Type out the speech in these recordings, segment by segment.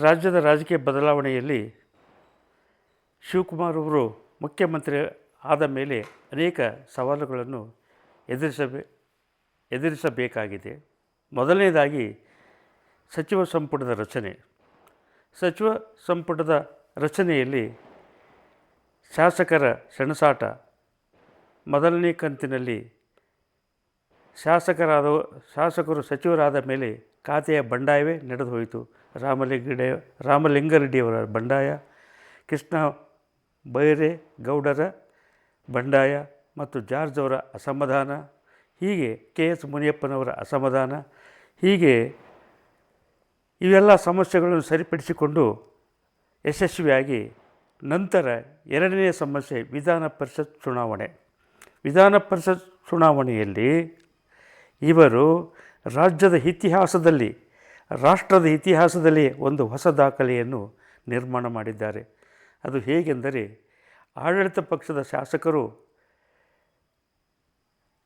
ರಾಜ್ಯದ ರಾಜಕೀಯ ಬದಲಾವಣೆಯಲ್ಲಿ ಶಿವಕುಮಾರ್ ಅವರು ಮುಖ್ಯಮಂತ್ರಿ ಆದ ಮೇಲೆ ಅನೇಕ ಸವಾಲುಗಳನ್ನು ಎದುರಿಸಬೇಕಾಗಿದೆ. ಮೊದಲನೇದಾಗಿ ಸಚಿವ ಸಂಪುಟದ ರಚನೆ. ಸಚಿವ ಸಂಪುಟದ ರಚನೆಯಲ್ಲಿ ಶಾಸಕರ ಸೆಣಸಾಟ. ಮೊದಲನೇ ಕಂತಿನಲ್ಲಿ ಶಾಸಕರು ಸಚಿವರಾದ ಮೇಲೆ ಖಾತೆಯ ಬಂಡಾಯವೇ ನಡೆದು ಹೋಯಿತು. ರಾಮಲಿಂಗಾರೆಡ್ಡಿಯವರ ಬಂಡಾಯ, ಕೃಷ್ಣ ಬೈರೇಗೌಡರ ಬಂಡಾಯ ಮತ್ತು ಜಾರ್ಜ್ ಅವರ ಅಸಮಾಧಾನ, ಹೀಗೆ KS ಮುನಿಯಪ್ಪನವರ ಅಸಮಾಧಾನ, ಹೀಗೆ ಇವೆಲ್ಲ ಸಮಸ್ಯೆಗಳನ್ನು ಸರಿಪಡಿಸಿಕೊಂಡು ಯಶಸ್ವಿಯಾಗಿ ನಂತರ ಎರಡನೆಯ ಸಮಸ್ಯೆ ವಿಧಾನ ಪರಿಷತ್ ಚುನಾವಣೆ. ವಿಧಾನ ಪರಿಷತ್ ಚುನಾವಣೆಯಲ್ಲಿ ಇವರು ರಾಷ್ಟ್ರದ ಇತಿಹಾಸದಲ್ಲಿ ಒಂದು ಹೊಸ ದಾಖಲೆಯನ್ನು ನಿರ್ಮಾಣ ಮಾಡಿದ್ದಾರೆ. ಅದು ಹೇಗೆಂದರೆ, ಆಡಳಿತ ಪಕ್ಷದ ಶಾಸಕರು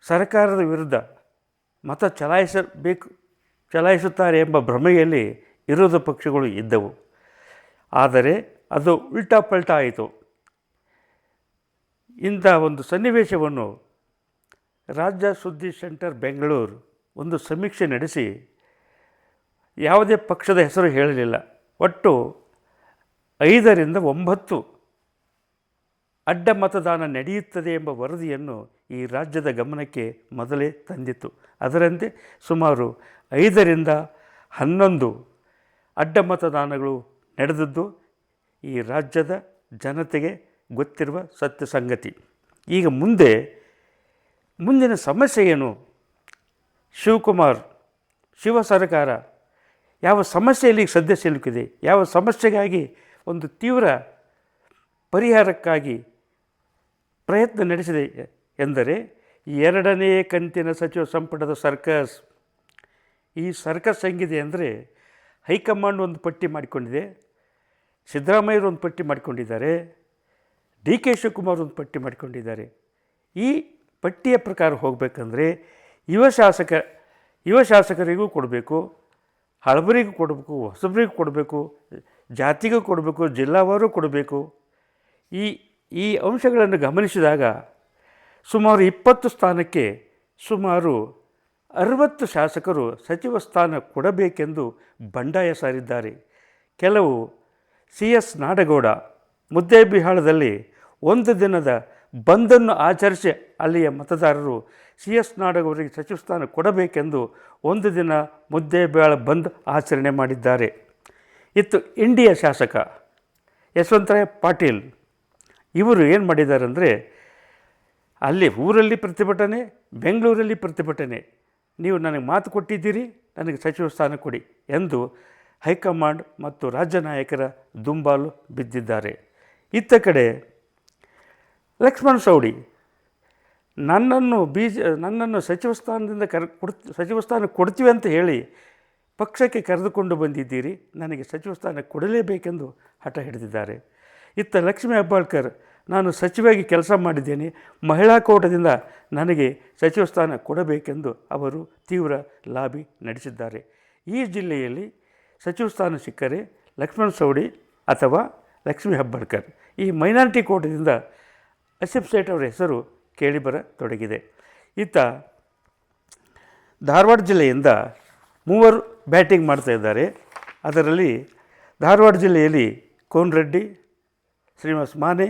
ಸರ್ಕಾರದ ವಿರುದ್ಧ ಮತ ಚಲಾಯಿಸುತ್ತಾರೆ ಎಂಬ ಭ್ರಮೆಯಲ್ಲಿ ವಿರೋಧ ಪಕ್ಷಗಳು ಇದ್ದವು. ಆದರೆ ಅದು ಉಲ್ಟಾ ಆಯಿತು. ಇಂಥ ಒಂದು ಸನ್ನಿವೇಶವನ್ನು ರಾಜ್ಯ ಸುದ್ದಿ ಸೆಂಟರ್ ಬೆಂಗಳೂರು ಒಂದು ಸಮೀಕ್ಷೆ ನಡೆಸಿ ಯಾವುದೇ ಪಕ್ಷದ ಹೆಸರು ಹೇಳಲಿಲ್ಲ, ಒಟ್ಟು 5ರಿಂದ 9 ಅಡ್ಡ ಮತದಾನ ನಡೆಯುತ್ತದೆ ಎಂಬ ವರದಿಯನ್ನು ಈ ರಾಜ್ಯದ ಗಮನಕ್ಕೆ ಮೊದಲೇ ತಂದಿತ್ತು. ಅದರಂತೆ ಸುಮಾರು 5ರಿಂದ 11 ಅಡ್ಡ ಮತದಾನಗಳು ನಡೆದದ್ದು ಈ ರಾಜ್ಯದ ಜನತೆಗೆ ಗೊತ್ತಿರುವ ಸತ್ಯ ಸಂಗತಿ. ಈಗ ಮುಂದಿನ ಸಮಸ್ಯೆ ಏನು? ಶಿವ ಸರ್ಕಾರ ಯಾವ ಸಮಸ್ಯೆಯಲ್ಲಿ ಸದ್ಯ ಸಿಲುಕಿದೆ, ಯಾವ ಸಮಸ್ಯೆಗಾಗಿ ಒಂದು ತೀವ್ರ ಪರಿಹಾರಕ್ಕಾಗಿ ಪ್ರಯತ್ನ ನಡೆಸಿದೆ ಎಂದರೆ 2ನೇ ಕಂತಿನ ಸಚಿವ ಸಂಪುಟದ ಸರ್ಕಸ್. ಈ ಸರ್ಕಸ್ ಹೆಂಗಿದೆ ಅಂದರೆ, ಹೈಕಮಾಂಡ್ ಒಂದು ಪಟ್ಟಿ ಮಾಡಿಕೊಂಡಿದೆ, ಸಿದ್ದರಾಮಯ್ಯರು ಒಂದು ಪಟ್ಟಿ ಮಾಡಿಕೊಂಡಿದ್ದಾರೆ, DK ಶಿವಕುಮಾರ್ ಒಂದು ಪಟ್ಟಿ ಮಾಡಿಕೊಂಡಿದ್ದಾರೆ. ಈ ಪಟ್ಟಿಯ ಪ್ರಕಾರ ಹೋಗಬೇಕಂದ್ರೆ ಯುವ ಶಾಸಕರಿಗೂ ಕೊಡಬೇಕು, ಹಳಬರಿಗೂ ಕೊಡಬೇಕು, ಹೊಸಬರಿಗೂ ಕೊಡಬೇಕು, ಜಾತಿಗೂ ಕೊಡಬೇಕು, ಜಿಲ್ಲಾವಾರು ಕೊಡಬೇಕು. ಈ ಅಂಶಗಳನ್ನು ಗಮನಿಸಿದಾಗ ಸುಮಾರು 20 ಸ್ಥಾನಕ್ಕೆ ಸುಮಾರು 60 ಶಾಸಕರು ಸಚಿವ ಸ್ಥಾನ ಕೊಡಬೇಕೆಂದು ಬಂಡಾಯ ಸಾರಿದ್ದಾರೆ. ಕೆಲವು CS ನಾಡಗೌಡ ಮುದ್ದೇಬಿಹಾಳದಲ್ಲಿ ಒಂದು ದಿನದ ಬಂದನ್ನು ಆಚರಿಸಿ ಅಲ್ಲಿಯ ಮತದಾರರು CS ನಾಡಗೌಡರಿಗೆ ಸಚಿವ ಸ್ಥಾನ ಕೊಡಬೇಕೆಂದು ಒಂದು ದಿನ ಮುದ್ದೇಬಿಹಾಳ ಬಂದ್ ಆಚರಣೆ ಮಾಡಿದ್ದಾರೆ. ಇತ್ತು ಇಂಡಿಯಾ ಶಾಸಕ ಯಶವಂತರಾಯ ಪಾಟೀಲ್. ಇವರು ಏನು ಮಾಡಿದ್ದಾರೆ ಅಂದರೆ, ಅಲ್ಲಿ ಊರಲ್ಲಿ ಪ್ರತಿಭಟನೆ, ಬೆಂಗಳೂರಲ್ಲಿ ಪ್ರತಿಭಟನೆ, ನೀವು ನನಗೆ ಮಾತು ಕೊಟ್ಟಿದ್ದೀರಿ, ನನಗೆ ಸಚಿವ ಸ್ಥಾನ ಕೊಡಿ ಎಂದು ಹೈಕಮಾಂಡ್ ಮತ್ತು ರಾಜ್ಯ ನಾಯಕರ ದುಂಬಾಲು ಬಿದ್ದಿದ್ದಾರೆ. ಇತ್ತ ಕಡೆ ಲಕ್ಷ್ಮಣ ಸವದಿ, ನನ್ನನ್ನು ಸಚಿವ ಸ್ಥಾನ ಕೊಡ್ತೀವಿ ಅಂತ ಹೇಳಿ ಪಕ್ಷಕ್ಕೆ ಕರೆದುಕೊಂಡು ಬಂದಿದ್ದೀರಿ, ನನಗೆ ಸಚಿವ ಸ್ಥಾನ ಕೊಡಲೇಬೇಕೆಂದು ಹಠ ಹಿಡಿದಿದ್ದಾರೆ. ಇತ್ತ ಲಕ್ಷ್ಮೀ ಹೆಬ್ಬಾಳ್ಕರ್, ನಾನು ಸಚಿವಾಗಿ ಕೆಲಸ ಮಾಡಿದ್ದೇನೆ, ಮಹಿಳಾ ಕೋಟಾದಿಂದ ನನಗೆ ಸಚಿವ ಸ್ಥಾನ ಕೊಡಬೇಕೆಂದು ಅವರು ತೀವ್ರ ಲಾಬಿ ನಡೆಸಿದ್ದಾರೆ. ಈ ಜಿಲ್ಲೆಯಲ್ಲಿ ಸಚಿವ ಸ್ಥಾನ ಸಿಕ್ಕರೆ ಲಕ್ಷ್ಮಣ ಸವದಿ ಅಥವಾ ಲಕ್ಷ್ಮೀ ಹೆಬ್ಬಾಳ್ಕರ್, ಈ ಮೈನಾರಿಟಿ ಕೋಟಾದಿಂದ ಆಸಿಫ್ ಸೇಠ್ ಅವರ ಹೆಸರು ಕೇಳಿಬರತೊಡಗಿದೆ. ಇತ್ತ ಧಾರವಾಡ ಜಿಲ್ಲೆಯಿಂದ 3 ಬ್ಯಾಟಿಂಗ್ ಮಾಡ್ತಾ ಇದ್ದಾರೆ. ಅದರಲ್ಲಿ ಧಾರವಾಡ ಜಿಲ್ಲೆಯಲ್ಲಿ ಕೋನರೆಡ್ಡಿ, ಶ್ರೀನಿವಾಸ್ ಮಾನೆ,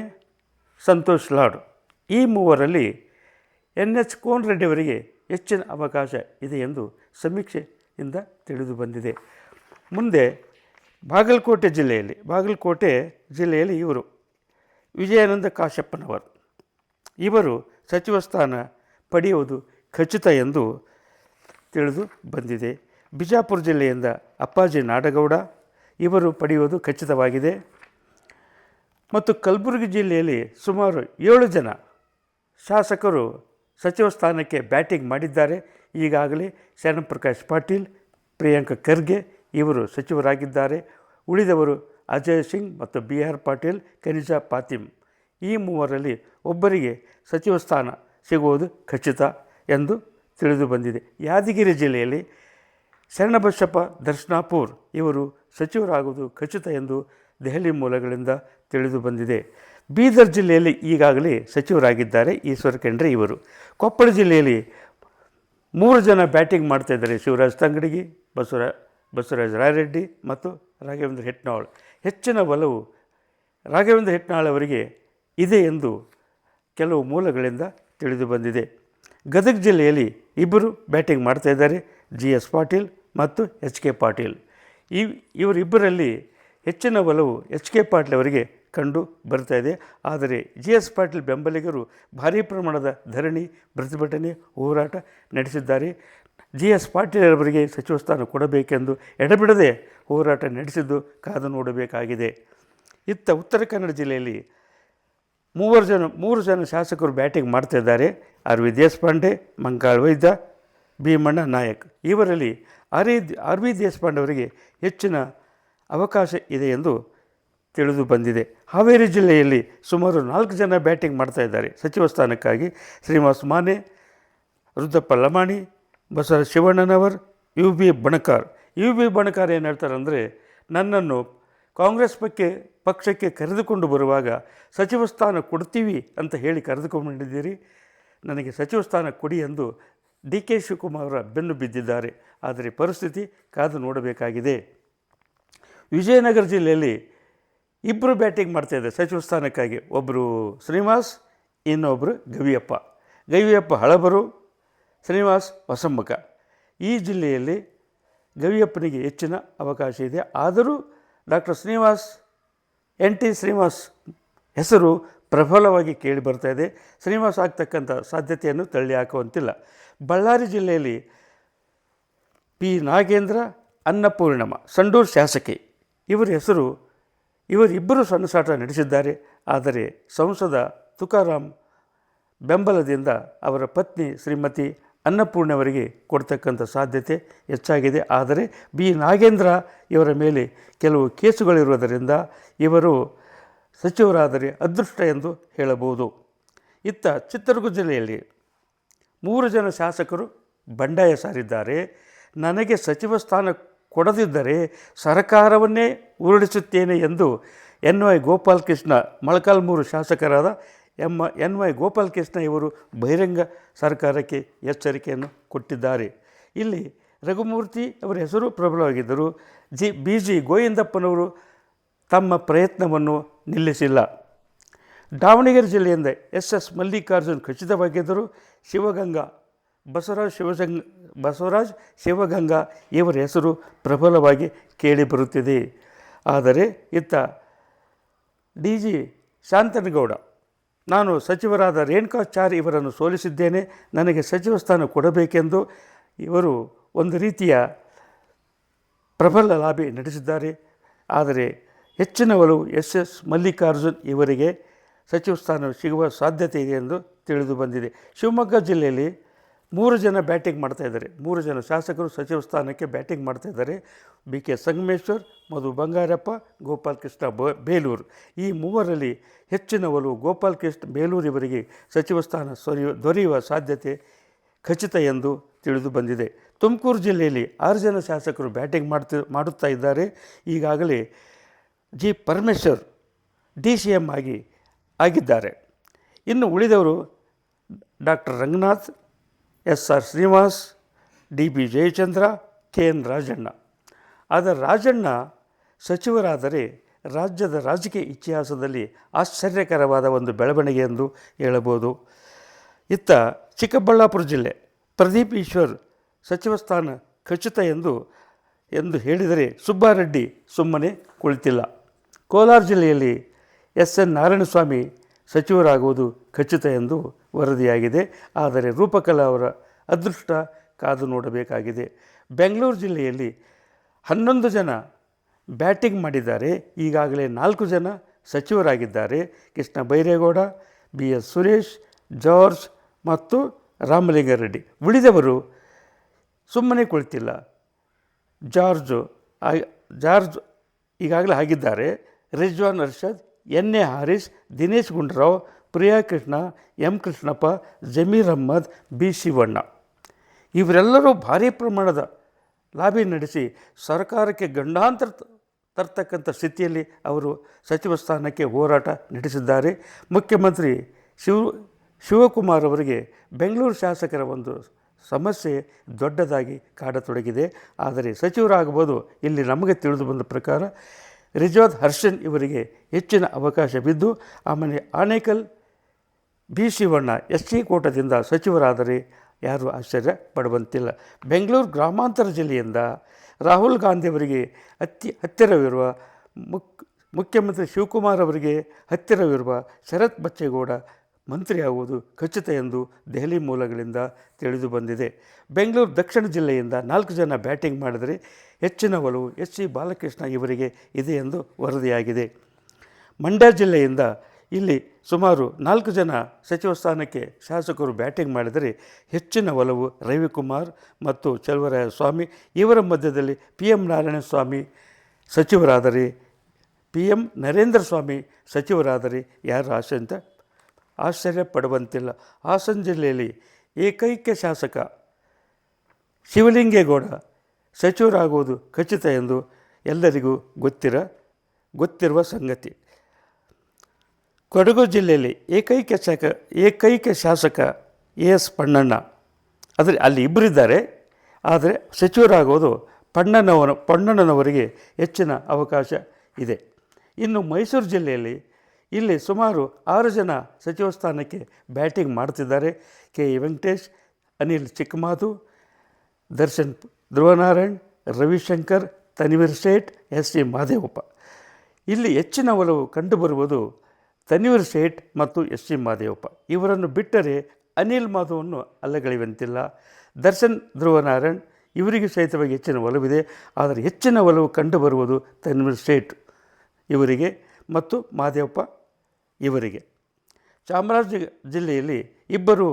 ಸಂತೋಷ್ ಲಾಡ್, ಈ 3ರಲ್ಲಿ NH ಕೋನರೆಡ್ಡಿ ಅವರಿಗೆ ಹೆಚ್ಚಿನ ಅವಕಾಶ ಇದೆ ಎಂದು ಸಮೀಕ್ಷೆಯಿಂದ ತಿಳಿದು ಬಂದಿದೆ. ಮುಂದೆ ಬಾಗಲಕೋಟೆ ಜಿಲ್ಲೆಯಲ್ಲಿ ಇವರು ವಿಜಯಾನಂದ ಕಾಶ್ಯಪ್ಪನವರು, ಇವರು ಸಚಿವ ಸ್ಥಾನ ಪಡೆಯುವುದು ಖಚಿತ ಎಂದು ತಿಳಿದು ಬಂದಿದೆ. ಬಿಜಾಪುರ ಜಿಲ್ಲೆಯಿಂದ ಅಪ್ಪಾಜಿ ನಾಡಗೌಡ, ಇವರು ಪಡೆಯುವುದು ಖಚಿತವಾಗಿದೆ. ಮತ್ತು ಕಲಬುರಗಿ ಜಿಲ್ಲೆಯಲ್ಲಿ ಸುಮಾರು 7 ಜನ ಶಾಸಕರು ಸಚಿವ ಸ್ಥಾನಕ್ಕೆ ಬ್ಯಾಟಿಂಗ್ ಮಾಡಿದ್ದಾರೆ. ಈಗಾಗಲೇ ಶರಣಪ್ರಕಾಶ್ ಪಾಟೀಲ್, ಪ್ರಿಯಾಂಕ ಖರ್ಗೆ ಇವರು ಸಚಿವರಾಗಿದ್ದಾರೆ. ಉಳಿದವರು ಅಜಯ್ ಸಿಂಗ್ ಮತ್ತು BR ಪಾಟೀಲ್, ಕನಿಜಾ ಪಾತಿಮ್, ಈ 3ರಲ್ಲಿ ಒಬ್ಬರಿಗೆ ಸಚಿವ ಸ್ಥಾನ ಸಿಗುವುದು ಖಚಿತ ಎಂದು ತಿಳಿದು ಬಂದಿದೆ. ಯಾದಗಿರಿ ಜಿಲ್ಲೆಯಲ್ಲಿ ಶರಣಬಸಪ್ಪ ದರ್ಶನಾಪುರ್ ಇವರು ಸಚಿವರಾಗುವುದು ಖಚಿತ ಎಂದು ದೆಹಲಿ ಮೂಲಗಳಿಂದ ತಿಳಿದು ಬಂದಿದೆ. ಬೀದರ್ ಜಿಲ್ಲೆಯಲ್ಲಿ ಈಗಾಗಲೇ ಸಚಿವರಾಗಿದ್ದಾರೆ ಈಶ್ವರ್ ಖಂಡ್ರೆ ಇವರು. ಕೊಪ್ಪಳ ಜಿಲ್ಲೆಯಲ್ಲಿ 3 ಜನ ಬ್ಯಾಟಿಂಗ್ ಮಾಡ್ತಾಯಿದ್ದಾರೆ. ಶಿವರಾಜ್ ತಂಗಡಗಿ, ಬಸವರಾಜ ರಾಯರೆಡ್ಡಿ ಮತ್ತು ರಾಘವೇಂದ್ರ ಹಿಟ್ನಾಳ್. ಹೆಚ್ಚಿನ ಒಲವು ರಾಘವೇಂದ್ರ ಹಿಟ್ನಾಳ್ ಅವರಿಗೆ ಇದೆ ಎಂದು ಕೆಲವು ಮೂಲಗಳಿಂದ ತಿಳಿದು ಬಂದಿದೆ. ಗದಗ ಜಿಲ್ಲೆಯಲ್ಲಿ ಇಬ್ಬರು ಬ್ಯಾಟಿಂಗ್ ಮಾಡ್ತಾಯಿದ್ದಾರೆ, GS ಪಾಟೀಲ್ ಮತ್ತು HK ಪಾಟೀಲ್. ಇವರಿಬ್ಬರಲ್ಲಿ ಹೆಚ್ಚಿನ ಒಲವು HK ಪಾಟೀಲ್ ಅವರಿಗೆ ಕಂಡು ಬರ್ತಾಯಿದೆ. ಆದರೆ GS ಪಾಟೀಲ್ ಬೆಂಬಲಿಗರು ಭಾರೀ ಪ್ರಮಾಣದ ಧರಣಿ, ಪ್ರತಿಭಟನೆ, ಹೋರಾಟ ನಡೆಸಿದ್ದಾರೆ. GS ಪಾಟೀಲ್ ಅವರಿಗೆ ಸಚಿವ ಸ್ಥಾನ ಕೊಡಬೇಕೆಂದು ಎಡಬಿಡದೆ ಹೋರಾಟ ನಡೆಸಿದ್ದು ಕಾದು ನೋಡಬೇಕಾಗಿದೆ. ಇತ್ತ ಉತ್ತರ ಕನ್ನಡ ಜಿಲ್ಲೆಯಲ್ಲಿ 3 ಜನ ಶಾಸಕರು ಬ್ಯಾಟಿಂಗ್ ಮಾಡ್ತಾಯಿದ್ದಾರೆ. RV ದೇಶಪಾಂಡೆ, ಮಂಕಾಳ್ ವೈದ್ಯ, ಭೀಮಣ್ಣ ನಾಯಕ್. ಇವರಲ್ಲಿ RV ದೇಶಪಾಂಡೆ ಅವರಿಗೆ ಹೆಚ್ಚಿನ ಅವಕಾಶ ಇದೆ ಎಂದು ತಿಳಿದು ಬಂದಿದೆ. ಹಾವೇರಿ ಜಿಲ್ಲೆಯಲ್ಲಿ ಸುಮಾರು 4 ಜನ ಬ್ಯಾಟಿಂಗ್ ಮಾಡ್ತಾಯಿದ್ದಾರೆ ಸಚಿವ ಸ್ಥಾನಕ್ಕಾಗಿ. ಶ್ರೀನಿವಾಸ್ ಮಾನೆ, ರುದ್ರಪ್ಪ ಲಮಾಣಿ, ಬಸವರಾಜ ಶಿವಣ್ಣನವರ್, UB ಬಣಕಾರ್. UB ಬಣಕಾರ್ ಏನು ಹೇಳ್ತಾರಂದರೆ, ನನ್ನನ್ನು ಕಾಂಗ್ರೆಸ್ ಪಕ್ಷಕ್ಕೆ ಕರೆದುಕೊಂಡು ಬರುವಾಗ ಸಚಿವ ಸ್ಥಾನ ಕೊಡ್ತೀವಿ ಅಂತ ಹೇಳಿ ಕರೆದುಕೊಂಡಿದ್ದೀರಿ, ನನಗೆ ಸಚಿವ ಸ್ಥಾನ ಕೊಡಿ ಎಂದು DK ಶಿವಕುಮಾರ್ ಅವರ ಬೆನ್ನು ಬಿದ್ದಿದ್ದಾರೆ. ಆದರೆ ಪರಿಸ್ಥಿತಿ ಕಾದು ನೋಡಬೇಕಾಗಿದೆ. ವಿಜಯನಗರ ಜಿಲ್ಲೆಯಲ್ಲಿ ಇಬ್ಬರು ಬ್ಯಾಟಿಂಗ್ ಮಾಡ್ತಾಯಿದ್ದಾರೆ ಸಚಿವ ಸ್ಥಾನಕ್ಕಾಗಿ. ಒಬ್ಬರು ಶ್ರೀನಿವಾಸ್, ಇನ್ನೊಬ್ಬರು ಗವಿಯಪ್ಪ ಹಳಬರು, ಶ್ರೀನಿವಾಸ್ ಹೊಸಮುಖ. ಈ ಜಿಲ್ಲೆಯಲ್ಲಿ ಗವಿಯಪ್ಪನಿಗೆ ಹೆಚ್ಚಿನ ಅವಕಾಶ ಇದೆ. ಆದರೂ ಡಾಕ್ಟರ್ NT ಶ್ರೀನಿವಾಸ್ ಹೆಸರು ಪ್ರಬಲವಾಗಿ ಕೇಳಿ ಬರ್ತಾಯಿದೆ. ಶ್ರೀನಿವಾಸ್ ಆಗ್ತಕ್ಕಂಥ ಸಾಧ್ಯತೆಯನ್ನು ತಳ್ಳಿ ಹಾಕುವಂತಿಲ್ಲ. ಬಳ್ಳಾರಿ ಜಿಲ್ಲೆಯಲ್ಲಿ P. ನಾಗೇಂದ್ರ, ಅನ್ನಪೂರ್ಣಮ್ಮ, ಸಂಡೂರು ಶಾಸಕಿ. ಇವರಿಬ್ಬರು ಸಣ್ಣಸಾಟ ನಡೆಸಿದ್ದಾರೆ. ಆದರೆ ಸಂಸದ ತುಕಾರಾಮ್ ಬೆಂಬಲದಿಂದ ಅವರ ಪತ್ನಿ ಶ್ರೀಮತಿ ಅನ್ನಪೂರ್ಣವರಿಗೆ ಕೊಡ್ತಕ್ಕಂಥ ಸಾಧ್ಯತೆ ಹೆಚ್ಚಾಗಿದೆ. ಆದರೆ B. ನಾಗೇಂದ್ರ ಇವರ ಮೇಲೆ ಕೆಲವು ಕೇಸುಗಳಿರುವುದರಿಂದ ಇವರು ಸಚಿವರಾದರೆ ಅದೃಷ್ಟ ಎಂದು ಹೇಳಬಹುದು. ಇತ್ತ ಚಿತ್ರದುರ್ಗ ಜಿಲ್ಲೆಯಲ್ಲಿ 3 ಜನ ಶಾಸಕರು ಬಂಡಾಯ ಸಾರಿದ್ದಾರೆ. ನನಗೆ ಸಚಿವ ಸ್ಥಾನ ಕೊಡದಿದ್ದರೆ ಸರ್ಕಾರವನ್ನೇ ಉರುಳಿಸುತ್ತೇನೆ ಎಂದು NY ಗೋಪಾಲಕೃಷ್ಣ, ಮೊಳಕಾಲ್ಮೂರು ಶಾಸಕರಾದ NY ಗೋಪಾಲಕೃಷ್ಣ ಇವರು ಬಹಿರಂಗ ಸರ್ಕಾರಕ್ಕೆ ಎಚ್ಚರಿಕೆಯನ್ನು ಕೊಟ್ಟಿದ್ದಾರೆ. ಇಲ್ಲಿ ರಘುಮೂರ್ತಿ ಅವರ ಹೆಸರು ಪ್ರಬಲವಾಗಿದ್ದರು. BG ಗೋವಿಂದಪ್ಪನವರು ತಮ್ಮ ಪ್ರಯತ್ನವನ್ನು ನಿಲ್ಲಿಸಿಲ್ಲ. ದಾವಣಗೆರೆ ಜಿಲ್ಲೆಯಿಂದ SS ಮಲ್ಲಿಕಾರ್ಜುನ್ ಖಚಿತವಾಗಿದ್ದರು. ಶಿವಗಂಗಾ ಬಸವರಾಜ್ ಶಿವಗಂಗಾ ಇವರ ಹೆಸರು ಪ್ರಬಲವಾಗಿ ಕೇಳಿಬರುತ್ತಿದೆ. ಆದರೆ ಇತ್ತ DG ಶಾಂತನಗೌಡ, ನಾನು ಸಚಿವರಾದ ರೇಣುಕಾಚಾರ್ಯ ಇವರನ್ನು ಸೋಲಿಸಿದ್ದೇನೆ, ನನಗೆ ಸಚಿವ ಸ್ಥಾನ ಕೊಡಬೇಕೆಂದು ಇವರು ಒಂದು ರೀತಿಯ ಪ್ರಬಲ ಲಾಬಿ ನಡೆಸಿದ್ದಾರೆ. ಆದರೆ ಹೆಚ್ಚಿನ ಒಲವು SS ಮಲ್ಲಿಕಾರ್ಜುನ್ ಇವರಿಗೆ ಸಚಿವ ಸ್ಥಾನ ಸಿಗುವ ಸಾಧ್ಯತೆ ಇದೆ ಎಂದು ತಿಳಿದು ಬಂದಿದೆ. ಶಿವಮೊಗ್ಗ ಜಿಲ್ಲೆಯಲ್ಲಿ 3 ಜನ ಬ್ಯಾಟಿಂಗ್ ಮಾಡ್ತಾಯಿದ್ದಾರೆ. 3 ಜನ ಶಾಸಕರು ಸಚಿವ ಸ್ಥಾನಕ್ಕೆ ಬ್ಯಾಟಿಂಗ್ ಮಾಡ್ತಾಯಿದ್ದಾರೆ. BK ಸಂಗಮೇಶ್ವರ್, ಮಧು ಬಂಗಾರಪ್ಪ, ಗೋಪಾಲಕೃಷ್ಣ ಬೇಲೂರು. ಈ ಮೂವರಲ್ಲಿ ಹೆಚ್ಚಿನ ಒಲವು ಗೋಪಾಲಕೃಷ್ಣ ಬೇಲೂರು ಇವರಿಗೆ ಸಚಿವ ಸ್ಥಾನ ದೊರೆಯುವ ಸಾಧ್ಯತೆ ಖಚಿತ ಎಂದು ತಿಳಿದು ಬಂದಿದೆ. ತುಮಕೂರು ಜಿಲ್ಲೆಯಲ್ಲಿ 6 ಜನ ಶಾಸಕರು ಬ್ಯಾಟಿಂಗ್ ಮಾಡುತ್ತಾ ಇದ್ದಾರೆ. ಈಗಾಗಲೇ G. ಪರಮೇಶ್ವರ್ DCM ಆಗಿದ್ದಾರೆ. ಇನ್ನು ಉಳಿದವರು doctor Ranganath, SR Srinivas, DB Jayachandra, KN Rajanna. ಆದರೆ ರಾಜಣ್ಣ ಸಚಿವರಾದರೆ ರಾಜ್ಯದ ರಾಜಕೀಯ ಇತಿಹಾಸದಲ್ಲಿ ಆಶ್ಚರ್ಯಕರವಾದ ಒಂದು ಬೆಳವಣಿಗೆ ಎಂದು ಹೇಳಬಹುದು. ಇತ್ತ ಚಿಕ್ಕಬಳ್ಳಾಪುರ ಜಿಲ್ಲೆ ಪ್ರದೀಪ್ ಈಶ್ವರ್ ಸಚಿವ ಸ್ಥಾನ ಖಚಿತ ಎಂದು ಹೇಳಿದರೆ ಸುಬ್ಬಾರೆಡ್ಡಿ ಸುಮ್ಮನೆ ಕುಳಿತಿಲ್ಲ. ಕೋಲಾರ ಜಿಲ್ಲೆಯಲ್ಲಿ SN ನಾರಾಯಣಸ್ವಾಮಿ ಸಚಿವರಾಗುವುದು ಖಚಿತ ಎಂದು ವರದಿಯಾಗಿದೆ. ಆದರೆ ರೂಪಕಲಾ ಅವರ ಅದೃಷ್ಟ ಕಾದು ನೋಡಬೇಕಾಗಿದೆ. ಬೆಂಗಳೂರು ಜಿಲ್ಲೆಯಲ್ಲಿ 11 ಜನ ಬ್ಯಾಟಿಂಗ್ ಮಾಡಿದ್ದಾರೆ. ಈಗಾಗಲೇ 4 ಜನ ಸಚಿವರಾಗಿದ್ದಾರೆ. ಕೃಷ್ಣ ಬೈರೇಗೌಡ, BS ಸುರೇಶ್, ಜಾರ್ಜ್ ಮತ್ತು ರಾಮಲಿಂಗಾರೆಡ್ಡಿ. ಉಳಿದವರು ಸುಮ್ಮನೆ ಕುಳಿತಿಲ್ಲ. ಜಾರ್ಜ್ ಈಗಾಗಲೇ ಆಗಿದ್ದಾರೆ. Rizwan Arshad, NA Haris, Dinesh Gundu Rao, Priya Krishna, M Krishnappa, Zameer Ahmed, B Shivanna ಇವರೆಲ್ಲರೂ ಭಾರೀ ಪ್ರಮಾಣದ ಲಾಬಿ ನಡೆಸಿ ಸರ್ಕಾರಕ್ಕೆ ಗಂಡಾಂತರ ತರ್ತಕ್ಕಂಥ ಸ್ಥಿತಿಯಲ್ಲಿ ಅವರು ಸಚಿವ ಸ್ಥಾನಕ್ಕೆ ಹೋರಾಟ ನಡೆಸಿದ್ದಾರೆ. ಮುಖ್ಯಮಂತ್ರಿ ಶಿವಕುಮಾರ್ ಅವರಿಗೆ ಬೆಂಗಳೂರು ಶಾಸಕರ ಒಂದು ಸಮಸ್ಯೆ ದೊಡ್ಡದಾಗಿ ಕಾಡತೊಡಗಿದೆ. ಆದರೆ ಸಚಿವರಾಗಬಹುದು. ಇಲ್ಲಿ ನಮಗೆ ತಿಳಿದು ಬಂದ ಪ್ರಕಾರ ರಿಜ್ವಾನ್ ಹರ್ಷನ್ ಇವರಿಗೆ ಹೆಚ್ಚಿನ ಅವಕಾಶವಿದ್ದು, ಆಮೇಲೆ ಆನೇಕಲ್ ಬಿ ಶಿವಣ್ಣ SC ಕೋಟದಿಂದ ಸಚಿವರಾದರೆ ಯಾರೂ ಆಶ್ಚರ್ಯ ಪಡುವಂತಿಲ್ಲ. ಬೆಂಗಳೂರು ಗ್ರಾಮಾಂತರ ಜಿಲ್ಲೆಯಿಂದ ರಾಹುಲ್ ಗಾಂಧಿಯವರಿಗೆ ಹತ್ತಿರವಿರುವ ಮುಖ್ಯಮಂತ್ರಿ ಶಿವಕುಮಾರ್ ಅವರಿಗೆ ಹತ್ತಿರವಿರುವ ಶರತ್ ಬಚ್ಚೇಗೌಡ ಮಂತ್ರಿಯಾಗುವುದು ಖಚಿತ ಎಂದು ದೆಹಲಿ ಮೂಲಗಳಿಂದ ತಿಳಿದು ಬಂದಿದೆ. ಬೆಂಗಳೂರು ದಕ್ಷಿಣ ಜಿಲ್ಲೆಯಿಂದ 4 ಜನ ಬ್ಯಾಟಿಂಗ್ ಮಾಡಿದರೆ ಹೆಚ್ಚಿನ ಒಲವು SC ಬಾಲಕೃಷ್ಣ ಇವರಿಗೆ ಇದೆ ಎಂದು ವರದಿಯಾಗಿದೆ. ಮಂಡ್ಯ ಜಿಲ್ಲೆಯಿಂದ ಇಲ್ಲಿ ಸುಮಾರು 4 ಜನ ಸಚಿವ ಸ್ಥಾನಕ್ಕೆ ಶಾಸಕರು ಬ್ಯಾಟಿಂಗ್ ಮಾಡಿದರೆ ಹೆಚ್ಚಿನ ಒಲವು ರವಿಕುಮಾರ್ ಮತ್ತು ಚಲುವರಾಯಸ್ವಾಮಿ ಇವರ ಮಧ್ಯದಲ್ಲಿ PM ನಾರಾಯಣಸ್ವಾಮಿ ಸಚಿವರಾದರೆ, PM ನರೇಂದ್ರ ಸ್ವಾಮಿ ಸಚಿವರಾದರೆ ಯಾರು ಆಶ್ಚರ್ಯ ಪಡುವಂತಿಲ್ಲ. ಹಾಸನ ಜಿಲ್ಲೆಯಲ್ಲಿ ಏಕೈಕ ಶಾಸಕ ಶಿವಲಿಂಗೇಗೌಡ ಸಚಿವರಾಗುವುದು ಖಚಿತ ಎಂದು ಎಲ್ಲರಿಗೂ ಗೊತ್ತಿರುವ ಸಂಗತಿ. ಕೊಡಗು ಜಿಲ್ಲೆಯಲ್ಲಿ ಏಕೈಕ ಶಾಸಕ AS ಪಣ್ಣಣ್ಣ, ಆದರೆ ಅಲ್ಲಿ ಇಬ್ಬರಿದ್ದಾರೆ. ಆದರೆ ಸಚಿವರಾಗುವುದು ಪಣ್ಣಣ್ಣನವರಿಗೆ ಹೆಚ್ಚಿನ ಅವಕಾಶ ಇದೆ. ಇನ್ನು ಮೈಸೂರು ಜಿಲ್ಲೆಯಲ್ಲಿ ಇಲ್ಲಿ ಸುಮಾರು 6 ಜನ ಸಚಿವ ಸ್ಥಾನಕ್ಕೆ ಬ್ಯಾಟಿಂಗ್ ಮಾಡ್ತಿದ್ದಾರೆ. KE Venkatesh, Anil Chikkamadu, Darshan Dhruvanarayan, Ravishankar, Tanveer Sait, SC Mahadevappa. ಇಲ್ಲಿ ಹೆಚ್ಚಿನ ಒಲವು ಕಂಡುಬರುವುದು ತನ್ವೀರ್ ಸೇಠ್ ಮತ್ತು SC ಮಹದೇವಪ್ಪ. ಇವರನ್ನು ಬಿಟ್ಟರೆ ಅನಿಲ್ ಮಾಧವನ್ನು ಅಲ್ಲಗಳೆಯುವಂತಿಲ್ಲ. ದರ್ಶನ್ ಧ್ರುವನಾರಾಯಣ್ ಇವರಿಗೆ ಸಹಿತವಾಗಿ ಹೆಚ್ಚಿನ ಒಲವಿದೆ. ಆದರೆ ಹೆಚ್ಚಿನ ಒಲವು ಕಂಡುಬರುವುದು ತನ್ವೀರ್ ಸೇಠ್ ಇವರಿಗೆ ಮತ್ತು ಮಹದೇವಪ್ಪ ಇವರಿಗೆ. ಚಾಮರಾಜ ಜಿಲ್ಲೆಯಲ್ಲಿ ಇಬ್ಬರು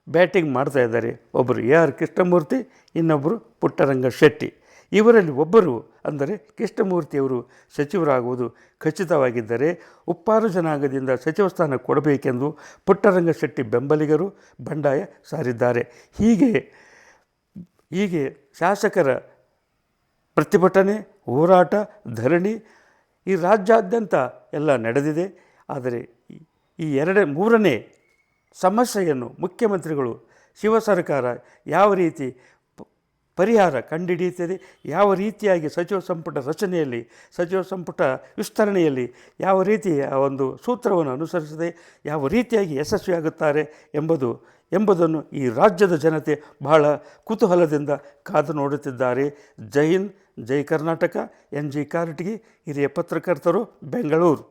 ಬ್ಯಾಟಿಂಗ್ ಮಾಡ್ತಾ ಇದ್ದಾರೆ. ಒಬ್ಬರು AR ಕೃಷ್ಣಮೂರ್ತಿ, ಇನ್ನೊಬ್ಬರು ಪುಟ್ಟರಂಗ ಶೆಟ್ಟಿ. ಇವರಲ್ಲಿ ಒಬ್ಬರು ಅಂದರೆ ಕೃಷ್ಣಮೂರ್ತಿಯವರು ಸಚಿವರಾಗುವುದು ಖಚಿತವಾಗಿದ್ದರೆ ಉಪ್ಪಾರು ಜನಾಂಗದಿಂದ ಸಚಿವ ಸ್ಥಾನ ಕೊಡಬೇಕೆಂದು ಪುಟ್ಟರಂಗ ಶೆಟ್ಟಿ ಬೆಂಬಲಿಗರು ಬಂಡಾಯ ಸಾರಿದ್ದಾರೆ. ಹೀಗೆ ಶಾಸಕರ ಪ್ರತಿಭಟನೆ, ಹೋರಾಟ, ಧರಣಿ ಈ ರಾಜ್ಯಾದ್ಯಂತ ಎಲ್ಲ ನಡೆದಿದೆ. ಆದರೆ ಈ ಮೂರನೇ ಸಮಸ್ಯೆಯನ್ನು ಮುಖ್ಯಮಂತ್ರಿಗಳು, ಶಿವ ಸರ್ಕಾರ ಯಾವ ರೀತಿ ಪರಿಹಾರ ಕಂಡುಹಿಡಿಯುತ್ತದೆ, ಯಾವ ರೀತಿಯಾಗಿ ಸಚಿವ ಸಂಪುಟ ರಚನೆಯಲ್ಲಿ, ಸಚಿವ ಸಂಪುಟ ವಿಸ್ತರಣೆಯಲ್ಲಿ ಯಾವ ರೀತಿಯ ಒಂದು ಸೂತ್ರವನ್ನು ಅನುಸರಿಸದೆ ಯಾವ ರೀತಿಯಾಗಿ ಯಶಸ್ವಿಯಾಗುತ್ತಾರೆ ಎಂಬುದನ್ನು ಈ ರಾಜ್ಯದ ಜನತೆ ಬಹಳ ಕುತೂಹಲದಿಂದ ಕಾದು ನೋಡುತ್ತಿದ್ದಾರೆ. ಜೈ ಹಿಂದ್, ಜೈ ಕರ್ನಾಟಕ. NG ಕಾರಟಗಿ, ಹಿರಿಯ ಪತ್ರಕರ್ತರು, ಬೆಂಗಳೂರು.